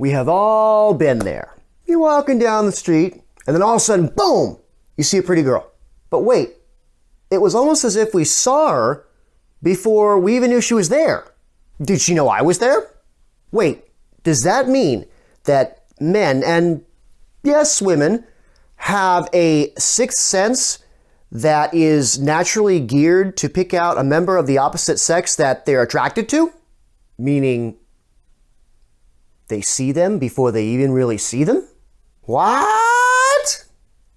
We have all been there. You're walking down the street, and then all of a sudden, boom, you see a pretty girl. But wait, it was almost as if we saw her before we even knew she was there. Did she know I was there? Wait, does that mean that men, and yes, women, have a sixth sense that is naturally geared to pick out a member of the opposite sex that they're attracted to? Meaning they see them before they even really see them? What?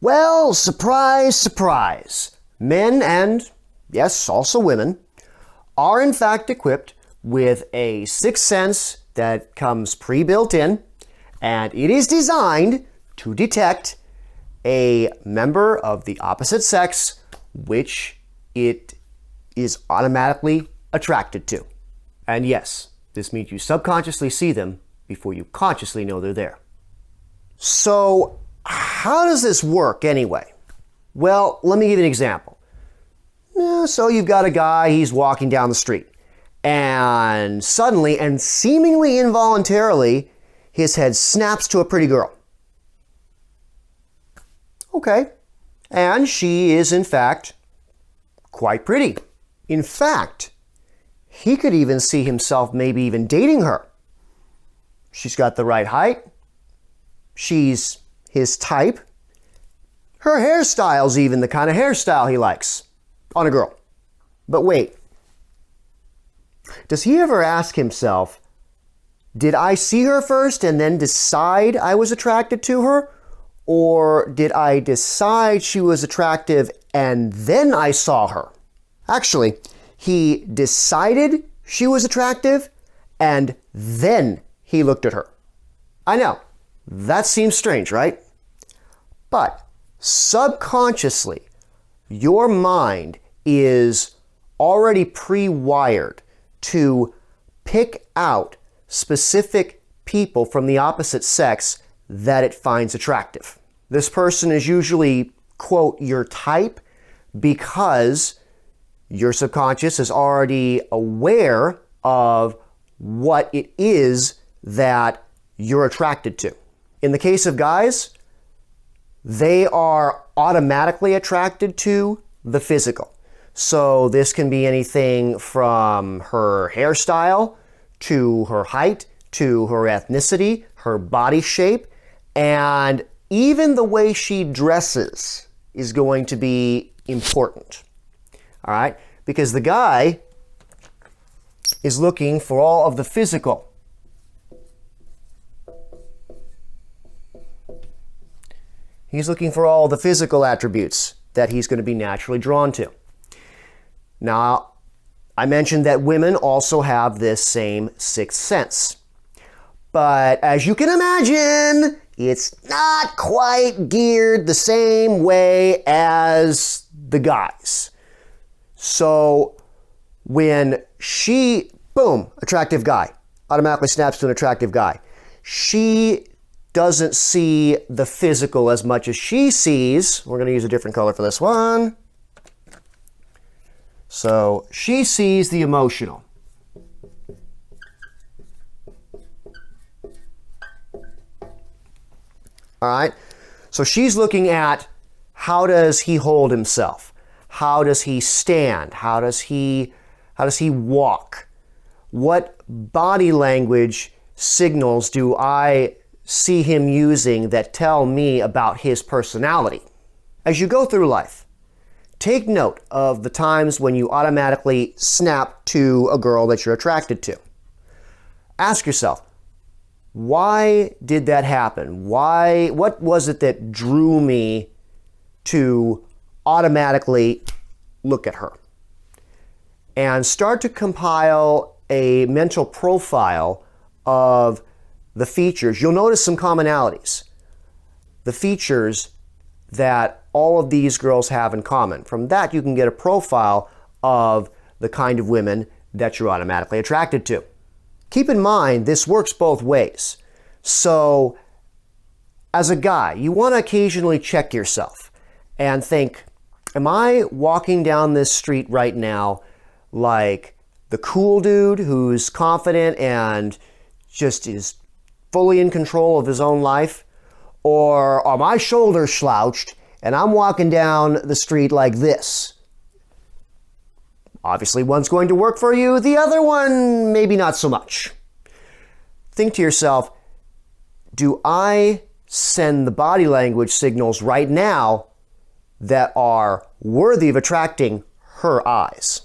Well, surprise, surprise. Men and, yes, also women, are in fact equipped with a sixth sense that comes pre-built in, and it is designed to detect a member of the opposite sex which it is automatically attracted to. And yes, this means you subconsciously see them before you consciously know they're there. So, how does this work anyway? Well, let me give you an example. So you've got a guy, he's walking down the street, and suddenly and seemingly involuntarily, his head snaps to a pretty girl. Okay, and she is in fact quite pretty. In fact, he could even see himself maybe even dating her. She's got the right height. She's his type. Her hairstyle's even the kind of hairstyle he likes on a girl. But wait, does he ever ask himself, did I see her first and then decide I was attracted to her? Or did I decide she was attractive and then I saw her? Actually, he decided she was attractive and then he looked at her. I know, that seems strange, right? But subconsciously, your mind is already pre-wired to pick out specific people from the opposite sex that it finds attractive. This person is usually, quote, your type because your subconscious is already aware of what it is that you're attracted to. In the case of guys, they are automatically attracted to the physical. So this can be anything from her hairstyle, to her height, to her ethnicity, her body shape, and even the way she dresses is going to be important. All right? Because the guy is looking for all of the physical. He's looking for all the physical attributes that he's going to be naturally drawn to. Now, I mentioned that women also have this same sixth sense. But as you can imagine, it's not quite geared the same way as the guys. So when she, boom, attractive guy, automatically snaps to an attractive guy. She doesn't see the physical as much as she sees. We're going to use a different color for this one. So she sees the emotional. All right. So she's looking at how does he hold himself? How does he stand? How does he walk? What body language signals do I see him using that tell me about his personality? As you go through life, take note of the times when you automatically snap to a girl that you're attracted to. Ask yourself, why did that happen? What was it that drew me to automatically look at her? And start to compile a mental profile of the features. You'll notice some commonalities. The features that all of these girls have in common. From that, you can get a profile of the kind of women that you're automatically attracted to. Keep in mind, this works both ways. So, as a guy, you want to occasionally check yourself and think, am I walking down this street right now like the cool dude who's confident and just is fully in control of his own life? Or are my shoulders slouched and I'm walking down the street like this? Obviously, one's going to work for you, the other one, maybe not so much. Think to yourself, do I send the body language signals right now that are worthy of attracting her eyes?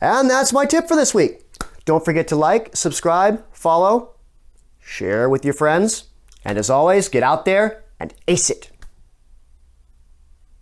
And that's my tip for this week. Don't forget to like, subscribe, follow, share with your friends, and as always, get out there and ace it.